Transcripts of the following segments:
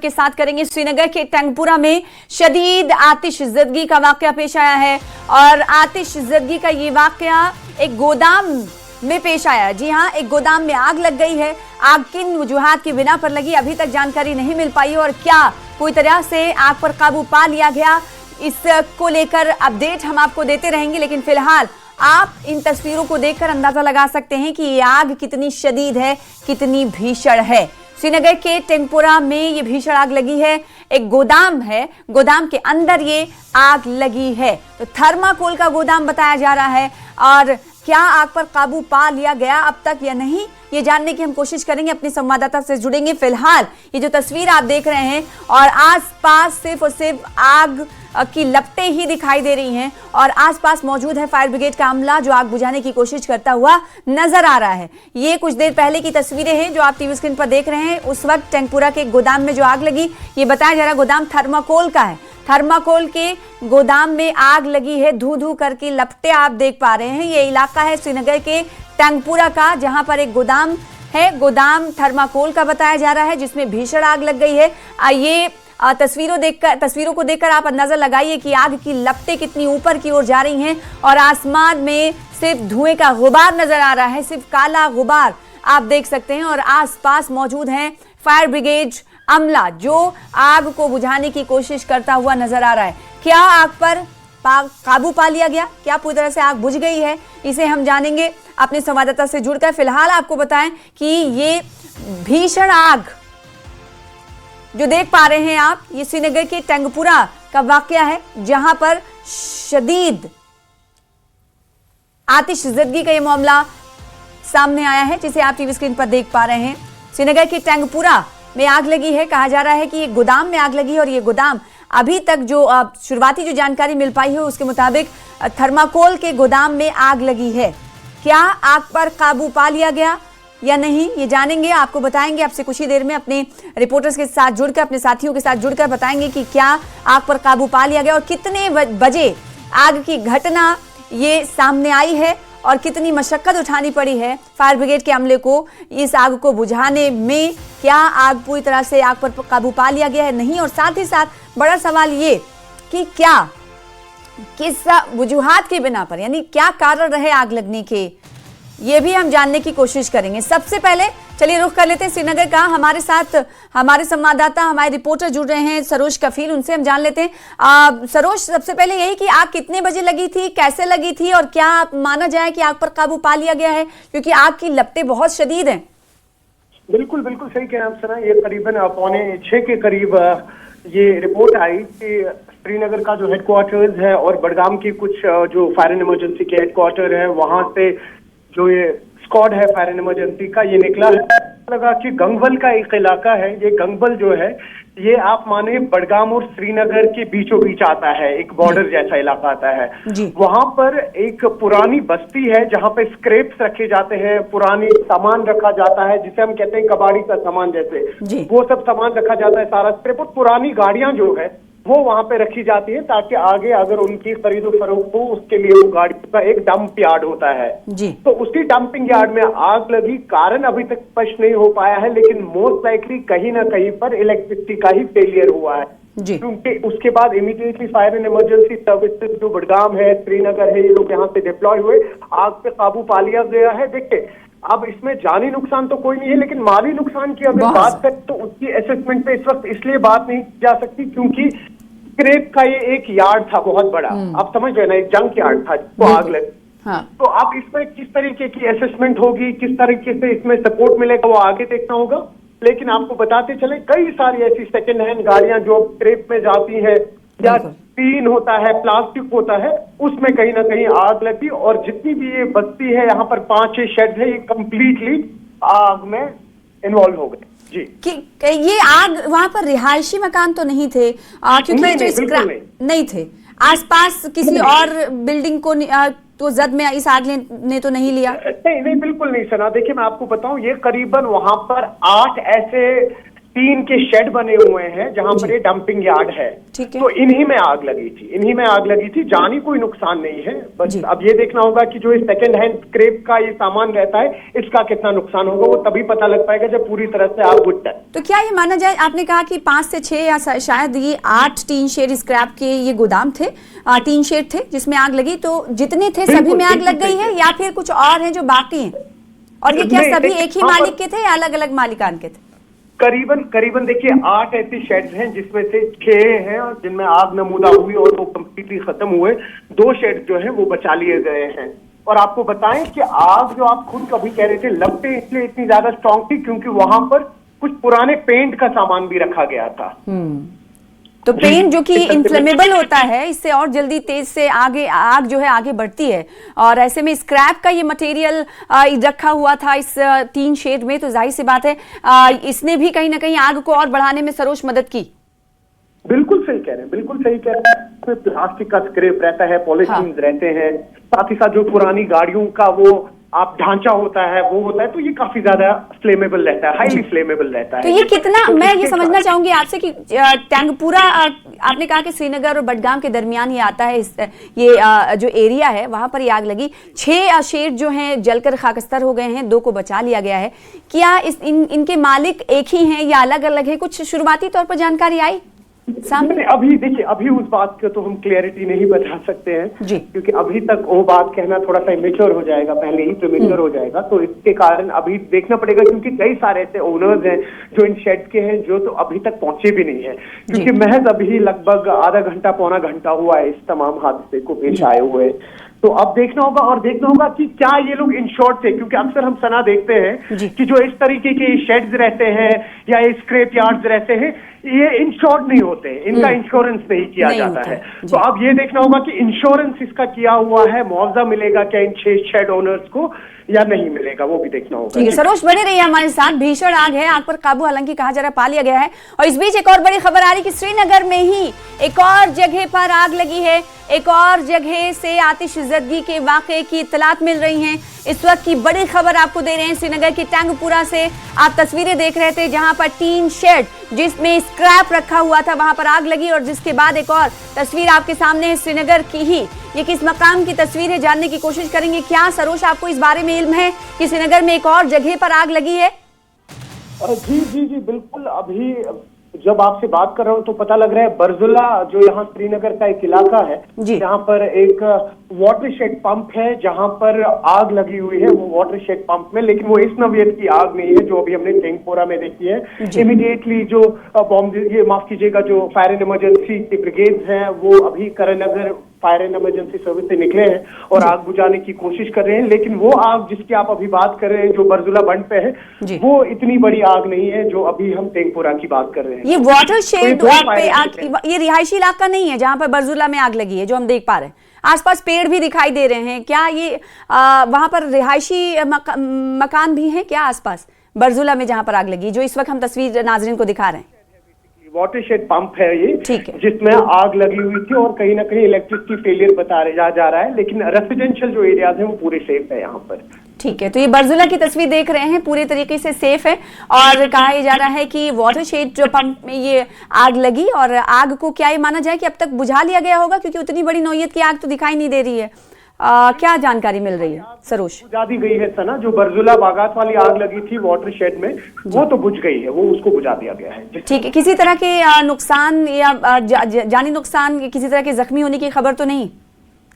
के साथ करेंगे। श्रीनगर के टंगपुरा में शदीद आतिशज़दगी का वाकया पेश आया है और आतिशज़दगी का ये वाकया एक गोदाम में पेश आया। जी हां, एक गोदाम में आग लग गई है। आग किन वजूहात की बिना पर लगी अभी तक जानकारी नहीं मिल पाई और क्या कोई तरह से आग पर काबू पा लिया गया, इसको लेकर अपडेट हम आपको देते रहेंगे। लेकिन फिलहाल आप इन तस्वीरों को देखकर अंदाजा लगा सकते हैं कि ये आग कितनी शदीद है, कितनी भीषण है। श्रीनगर के टंगपुरा में ये भीषण आग लगी है। एक गोदाम है, गोदाम के अंदर ये आग लगी है। तो थर्माकोल का गोदाम बताया जा रहा है और क्या आग पर काबू पा लिया गया अब तक या नहीं, ये जानने की हम कोशिश करेंगे। अपने संवाददाता से जुड़ेंगे। फिलहाल ये जो तस्वीर आप देख रहे हैं और आसपास सिर्फ और सिर्फ आग की लपटें ही दिखाई दे रही हैं और आसपास मौजूद है फायर ब्रिगेड का अमला जो आग बुझाने की कोशिश करता हुआ नजर आ रहा है। ये कुछ देर पहले की तस्वीरें हैं जो आप टीवी स्क्रीन पर देख रहे हैं। उस वक्त टंगपुरा के गोदाम में जो आग लगी, ये बताया जा रहा है गोदाम थर्माकोल का है। थर्माकोल के गोदाम में आग लगी है। धू धू करके लपटें आप देख पा रहे हैं। ये इलाका है श्रीनगर के टंगपुरा का, जहां पर एक गोदाम है। गोदाम थर्माकोल का बताया जा रहा है जिसमें भीषण आग लग गई है। ये तस्वीरों को देखकर आप अंदाजा लगाइए कि आग की लपटें कितनी ऊपर की ओर जा रही हैं और आसमान में सिर्फ धुएं का गुबार नजर आ रहा है, सिर्फ काला गुबार आप देख सकते हैं। और आसपास मौजूद हैं फायर ब्रिगेड अमला जो आग को बुझाने की कोशिश करता हुआ नजर आ रहा है। क्या आग पर काबू पा लिया गया, क्या पूरी तरह से आग बुझ गई है, इसे हम जानेंगे अपने संवाददाता से जुड़कर। फिलहाल आपको बताएं कि ये भीषण आग जो देख पा रहे हैं आप, ये श्रीनगर के टंगपुरा का वाकया है जहां पर शदीद आतिशज़दगी का ये मामला सामने आया है जिसे आप टीवी स्क्रीन पर देख पा रहे हैं। श्रीनगर के टंगपुरा में आग लगी है। कहा जा रहा है कि ये गोदाम में आग लगी है और ये गोदाम अभी तक जो शुरुआती जो जानकारी मिल पाई है उसके मुताबिक थर्माकोल के गोदाम में आग लगी है। क्या आग पर काबू पा लिया गया या नहीं, ये जानेंगे, आपको बताएंगे। आपसे कुछ ही देर में अपने रिपोर्टर्स के साथ जुड़कर, अपने साथियों के साथ जुड़कर बताएंगे कि क्या आग पर काबू पा लिया गया और कितने बजे आग की घटना ये सामने आई है और कितनी मशक्कत उठानी पड़ी है फायर ब्रिगेड के अमले को इस आग को बुझाने में। क्या आग पूरी तरह से आग पर काबू पा लिया गया है, नहीं। और साथ ही साथ बड़ा सवाल ये कि क्या किस वजूहात की बिना पर, यानी क्या कारण रहे आग लगने के, ये भी हम जानने की कोशिश करेंगे। सबसे पहले चलिए रुख कर लेते हैं श्रीनगर का। हमारे साथ हमारे संवाददाता, हमारे रिपोर्टर जुड़ रहे हैं सरोज कफील, उनसे हम जान लेते हैं। सरोज, सबसे पहले यही कि आग कितने बजे लगी थी, कैसे लगी थी और क्या माना जाए कि आग पर काबू पा लिया गया है, क्योंकि आग की लपटें बहुत शदीद हैं। बिल्कुल बिल्कुल सही कह आप सना। ये करीबन 5:45 के करीब ये रिपोर्ट आई कि श्रीनगर का जो हेडक्वार्टर्स है और बडगाम की कुछ जो फायर एंड इमरजेंसी के हेडक्वार्टर है वहां से जो ये स्क्वाड है फायर एंड इमरजेंसी का ये निकला है। लगा कि गंगबल का एक इलाका है। ये गंगबल जो है ये आप माने बडगाम और श्रीनगर के बीचों बीच आता है, एक बॉर्डर जैसा इलाका आता है। वहां पर एक पुरानी बस्ती है जहां पे स्क्रैप्स रखे जाते हैं, पुरानी सामान रखा जाता है जिसे हम कहते हैं कबाड़ी का सामान जैसे, वो सब सामान रखा जाता है, सारा स्क्रैप। और पुरानी गाड़ियां जो है वो वहां पे रखी जाती है ताकि आगे अगर उनकी खरीदो फरोख्त हो उसके लिए वो गाड़ी का एक डंप यार्ड होता है जी। तो उसी डंपिंग यार्ड में आग लगी। कारण अभी तक स्पष्ट नहीं हो पाया है, लेकिन मोस्ट लाइकली कहीं ना कहीं पर इलेक्ट्रिसिटी का ही फेलियर हुआ है क्योंकि उसके बाद immediately fire and emergency services जो बडगाम है, श्रीनगर है, ये लोग यहाँ से डिप्लॉय हुए। आग पे काबू पा लिया गया है। देखिए, अब इसमें जानी नुकसान तो कोई नहीं है, लेकिन माली नुकसान की अगर बात करें तो उसकी असेसमेंट पे इस वक्त इसलिए बात नहीं की जा सकती क्योंकि स्क्रैप का ये एक यार्ड था बहुत बड़ा, आप समझ रहे ना, एक जंक यार्ड था जिसको आग लगी। तो अब इसमें किस तरीके की असेसमेंट होगी, किस तरीके से इसमें सपोर्ट मिलेगा, वो आगे देखना होगा। लेकिन आपको बताते चले कई सारी ऐसी सेकेंड हैंड गाड़ियां जो स्क्रैप में जाती है या टीन होता है, प्लास्टिक होता है, उसमें कहीं ना कहीं आग लगी और जितनी भी ये बस्ती है, यहाँ पर 5-6 शेड है, ये कंप्लीटली आग में इन्वॉल्व हो गए जी। कि ये आग वहां पर रिहायशी मकान तो नहीं थे क्योंकि नहीं थे आसपास, किसी और बिल्डिंग को तो जद में इस आग ने तो नहीं लिया? नहीं, बिल्कुल नहीं सना। देखिए, मैं आपको बताऊं, ये करीबन वहां पर 8 ऐसे टीन के शेड बने हुए हैं जहां पर ये डंपिंग यार्ड है। ठीक है। तो इन्हीं में आग लगी थी, जानी कोई नुकसान नहीं है। बस अब ये देखना होगा कि जो सेकंड हैंड स्क्रैप का ये सामान रहता है इसका कितना नुकसान होगा, वो तभी पता लग पाएगा जब पूरी तरह से आग बुझ जाए। तो क्या ये माना जाए, आपने कहा कि 5 से 6 या शायद ये 8 टीन शेड स्क्रैप के ये गोदाम थे, टीन शेड थे जिसमें आग लगी, तो जितने थे सभी में आग लग गई है या फिर कुछ और हैं जो बाकी हैं? और ये क्या सभी एक ही मालिक के थे या अलग अलग मालिकान के थे? करीबन देखिए 8 ऐसे शेड्स हैं जिसमें से 6 हैं जिनमें आग नमूदा हुई और वो कंप्लीटली खत्म हुए। 2 शेड जो है वो बचा लिए गए हैं। और आपको बताएं कि आग जो आप खुद कभी कह रहे थे लपटें इसलिए इतनी ज्यादा स्ट्रांग थी क्योंकि वहां पर कुछ पुराने पेंट का सामान भी रखा गया था। तो पेंट जो कि इन्फ्लेमेबल होता है, इससे और जल्दी तेज से आग जो है आगे बढ़ती है, और ऐसे में स्क्रैप का ये मटेरियल रखा हुआ था इस टीन शेड में, तो जाहिर सी बात है इसने भी कहीं ना कहीं आग को और बढ़ाने में सरोज मदद की। बिल्कुल सही कह रहे हैं। इसमें प्लास्टिक का स्क्रैप रहता है, पॉलीथीन रहते हैं, साथ ही साथ जो पुरानी गाड़ियों का वो आप ढांचा होता है वो होता है, तो ये काफी ज्यादा फ्लेमेबल रहता है, हाईली फ्लेमेबल रहता है। तो ये कितना, तो मैं ये समझना चाहूंगी आपसे कि टैंकपुरा, आपने कहा कि श्रीनगर और बडगाम के दरमियान ये आता है, ये जो एरिया है वहां पर ये आग लगी। 6 शेड जो हैं जलकर खाकस्तर हो गए हैं, 2 को बचा लिया गया है। क्या इनके मालिक एक ही हैं या अलग अलग है? कुछ शुरुआती तौर पर जानकारी आई सामने? अभी देखिए, अभी उस बात को तो हम क्लैरिटी नहीं बता सकते हैं जी, क्योंकि अभी तक वो बात कहना थोड़ा सा इमेच्योर हो जाएगा, पहले ही प्रीमेच्योर हो जाएगा। तो इसके कारण अभी देखना पड़ेगा, क्योंकि कई सारे ऐसे ओनर्स हैं जो इन शेड के हैं जो तो अभी तक पहुंचे भी नहीं है, क्योंकि महज अभी लगभग आधा घंटा पौना घंटा हुआ है इस तमाम हादसे को पेश आए हुए। तो अब देखना होगा कि क्या ये लोग इंश्योर्ड थे, क्योंकि अक्सर हम सना देखते हैं कि जो इस तरीके के शेड्स रहते हैं या ये स्क्रैप यार्ड्स रहते हैं, ये इंश्योर्ड नहीं होते, इनका इंश्योरेंस नहीं किया जाता है। तो अब ये देखना होगा कि इंश्योरेंस इसका किया हुआ है, मुआवजा मिलेगा क्या इन 6 शेड ओनर्स को या नहीं मिलेगा, वो भी देखना होगा। ठीक है, सरोज बने रहिए हमारे साथ। भीषण आग है, आग पर काबू हालांकि कहा जा रहा है पा लिया गया है। और इस बीच एक और बड़ी खबर आ रही है कि श्रीनगर में ही एक और जगह पर आग लगी है। एक और जगह से आतिशज़दगी के वाकये की इत्तलात मिल रही हैं। इस वक्त की बड़ी खबर आपको दे रहे हैं श्रीनगर की टैंकपुरा से। आप तस्वीरें देख रहे थे जहां पर टीन शेड जिसमें स्क्रैप रखा हुआ था वहां पर आग लगी, और जिसके बाद एक और तस्वीर आपके सामने है श्रीनगर की ही। ये किस मकाम की तस्वीर है, जानने की कोशिश करेंगे। क्या सरोज आपको इस बारे में इल्म है कि श्रीनगर में एक और जगह पर आग लगी है? जी बिल्कुल। अभी जब आपसे बात कर रहा हूँ तो पता लग रहा है बरजुला जो यहाँ श्रीनगर का एक इलाका है, जहाँ पर एक वाटर शेड पंप है जहाँ पर आग लगी हुई है। वो वाटर शेड पंप में, लेकिन वो इस नौयत की आग नहीं है जो अभी हमने टैंकपुरा में देखी है। इमीडिएटली जो माफ कीजिएगा, जो फायर एंड इमरजेंसी के ब्रिगेड्स हैं वो अभी Karan Nagar fire and emergency service से निकले हैं और आग बुझाने की कोशिश कर रहे हैं। लेकिन वो आग जिसकी आप अभी बात कर रहे हैं जो बरजुला बंड पे है, वो इतनी बड़ी आग नहीं है जो अभी हम टैंकपुरा की बात कर रहे हैं। ये वाटर शेड पे आग, ये रिहायशी इलाका नहीं है जहां पर बरजुला में आग लगी है जो हम देख पा रहे हैं। आसपास पेड़ भी दिखाई दे रहे हैं। क्या ये वहां पर रिहायशी मकान भी हैं क्या आसपास बरजुला में जहां पर आग लगी, जो इस वक्त हम तस्वीर नाजरीन को दिखा रहे हैं? वाटर शेड पंप है ये, जिसमें आग लगी हुई थी और कहीं ना कहीं इलेक्ट्रिसिटी फेलियर जा रहा है, लेकिन रेसिडेंशियल जो एरियाज हैं वो पूरे सेफ है यहाँ पर। ठीक है, तो ये बरजुला की तस्वीर देख रहे हैं, पूरे तरीके से सेफ है। और कहा जा रहा है कि वाटर शेड जो पंप में ये आग लगी, और आग को क्या ये माना जाए कि अब तक बुझा लिया गया होगा, क्योंकि उतनी बड़ी नौयत की आग तो दिखाई नहीं दे रही है। क्या जानकारी मिल रही है सरोज? बुझा दी गई है सना, जो बरजुला बागात वाली आग लगी थी वाटर शेड में वो तो बुझ गई है, वो उसको बुझा दिया गया है। ठीक है, किसी तरह के नुकसान या जानी नुकसान, किसी तरह के जख्मी होने की खबर तो नहीं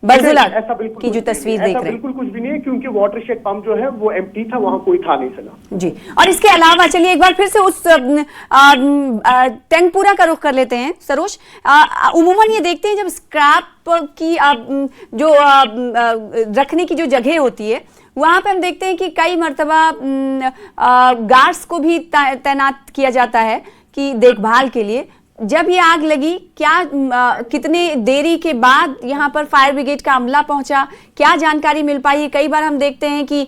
बरजुला की जो तस्वीर देख रहे हैं? बिल्कुल कुछ भी नहीं है, क्योंकि वाटर शेड पंप जो है वो एम्प्टी था, वहां कोई था नहीं सना जी। और इसके अलावा चलिए एक बार फिर से उस टैंकपुरा का रुख कर लेते हैं सरोज। उमूमन ये देखते हैं जब स्क्रैप की जो रखने की जो जगह होती है वहां पे हम देखते हैं कि कई मर्तबा गार्ड्स को भी तैनात किया जाता है कि देखभाल के लिए। जब ये आग लगी, क्या कितने देरी के बाद यहाँ पर फायर ब्रिगेड का अमला पहुंचा, क्या जानकारी मिल पाई? कई बार हम देखते हैं कि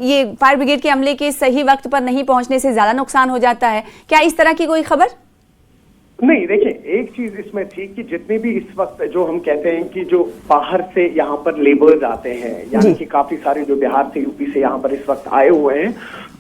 ये फायर ब्रिगेड के अमले के सही वक्त पर नहीं पहुंचने से ज्यादा नुकसान हो जाता है। क्या इस तरह की कोई खबर? नहीं, देखिए एक चीज इसमें थी कि जितने भी इस वक्त जो हम कहते हैं कि जो बाहर से यहाँ पर लेबर्स आते हैं, यानी कि काफी सारे जो बिहार से यूपी से यहाँ पर इस वक्त आए हुए हैं,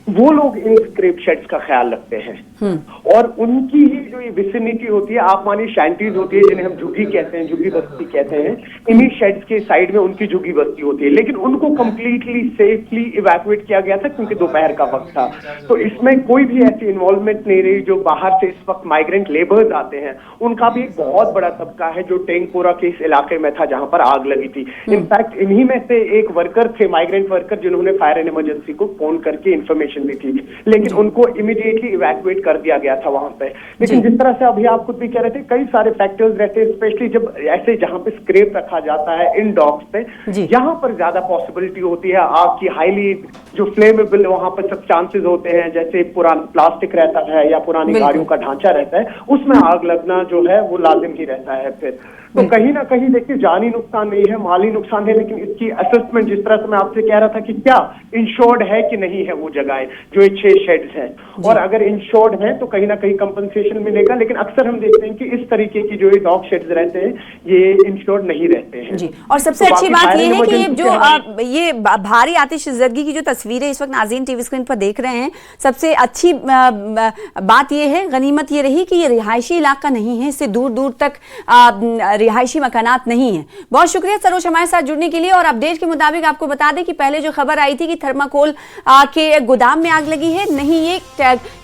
वो लोग इन स्क्रैप शेड्स का ख्याल रखते हैं और उनकी ही जो ये विसिनिटी होती है, आप मानिए शैंटीज होती है जिन्हें हम झुग्गी कहते हैं, झुग्गी बस्ती कहते हैं, इन्हीं शेड्स के साइड में उनकी झुग्गी बस्ती होती है। लेकिन उनको कंप्लीटली सेफली इवैक्यूएट किया गया था क्योंकि दोपहर का वक्त था। तो इसमें कोई भी ऐसी इन्वॉल्वमेंट नहीं रही। जो बाहर से इस वक्त माइग्रेंट लेबर्स आते हैं उनका भी एक बहुत बड़ा तबका है जो टेंगपोरा के इस इलाके में था जहां पर आग लगी थी। इनफैक्ट इन्हीं में से एक वर्कर थे, माइग्रेंट वर्कर, जिन्होंने फायर एंड इमरजेंसी को फोन करके इंफॉर्मेशन दी थी, लेकिन उनको इमीडिएटली इवैक्यूएट कर दिया गया था वहां पे। लेकिन जिस तरह से अभी आप खुद भी कह रहे थे, कई सारे फैक्टर्स रहते हैं, स्पेशली जब ऐसे जहां पे स्क्रैप रखा जाता है इन डॉक्स पे, यहाँ पर ज्यादा पॉसिबिलिटी होती है आग की। हाईली जो फ्लेमेबल वहां पर सब चांसेस होते हैं, जैसे पुराना प्लास्टिक रहता है या पुरानी गाड़ियों का ढांचा रहता है, उसमें आग लगना जो है वो लाजिम ही रहता है। फिर तो कहीं ना कहीं देखिए जानी नुकसान नहीं है, माली नुकसान है, लेकिन इसकी असेसमेंट जिस तरह से मैं आपसे कह रहा था कि क्या इंश्योर्ड है कि नहीं है वो जगहें जो ये 6 शेड्स हैं, और अगर इंश्योर्ड है तो कहीं ना कहीं कंपनसेशन मिलेगा। लेकिन अक्सर हम देखते हैं कि इस तरीके की जो ये डॉग शेड्स रहते हैं ये इंश्योर्ड नहीं रहते हैं जी। और सबसे अच्छी बात ये है कि ये जो ये भारी आतिशज़दगी की जो तस्वीरें इस वक्त नाज़रीन टीवी स्क्रीन पर देख रहे हैं, सबसे अच्छी बात ये है, गनीमत ये रही कि ये रिहायशी इलाका नहीं है, इससे दूर दूर तक रिहायशी मकानात नहीं है। बहुत शुक्रिया सरोज हमारे साथ जुड़ने के लिए। और अपडेट के मुताबिक आपको बता दें कि पहले जो खबर आई थी कि थर्माकोल के गोदाम में आग लगी है, नहीं, ये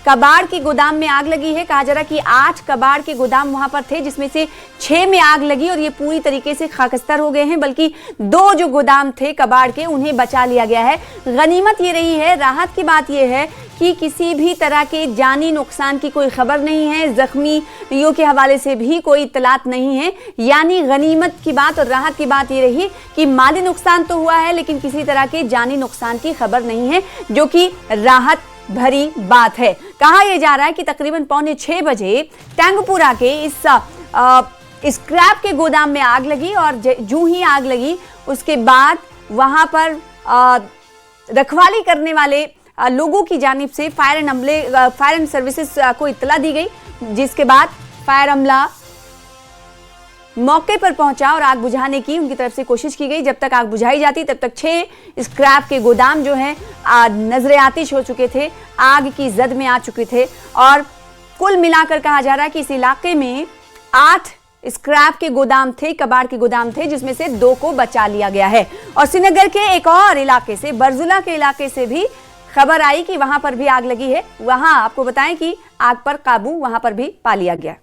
कबाड़ के गोदाम में आग लगी है। कहा जा रहा कि 8 कबाड़ के गोदाम वहां पर थे जिसमें से 6 में आग लगी और ये पूरी तरीके से खाकस्तर हो गए हैं, बल्कि 2 जो गोदाम थे कबाड़ के उन्हें बचा लिया गया है। गनीमत ये रही है, राहत की बात यह है कि किसी भी तरह के जानी नुकसान की कोई खबर नहीं है, जख्मियों के हवाले से भी कोई इत्तलात नहीं है। यानी गनीमत की बात और राहत की बात ये रही कि माली नुकसान तो हुआ है लेकिन किसी तरह के जानी नुकसान की खबर नहीं है, जो कि राहत भरी बात है। कहा यह जा रहा है कि तकरीबन 5:45 बजे टेंगपुरा के इस स्क्रैप के गोदाम में आग लगी और जूं ही आग लगी उसके बाद वहां पर रखवाली करने वाले लोगों की जानिब से फायर एंड सर्विसेज को इत्तला दी गई, जिसके बाद फायर अमला मौके पर पहुंचा और आग बुझाने की उनकी तरफ से कोशिश की गई। जब तक आग बुझाई जाती तब तक 6 स्क्रैप के गोदाम जो हैं नजरे आतिश हो चुके थे, आग की जद में आ चुके थे। और कुल मिलाकर कहा जा रहा है कि इस इलाके में 8 स्क्रैप के गोदाम थे, कबाड़ के गोदाम थे, जिसमें से 2 को बचा लिया गया है। और श्रीनगर के एक और इलाके से, बरजुला के इलाके से भी खबर आई कि वहां पर भी आग लगी है। वहां आपको बताएं कि आग पर काबू वहां पर भी पा लिया गया।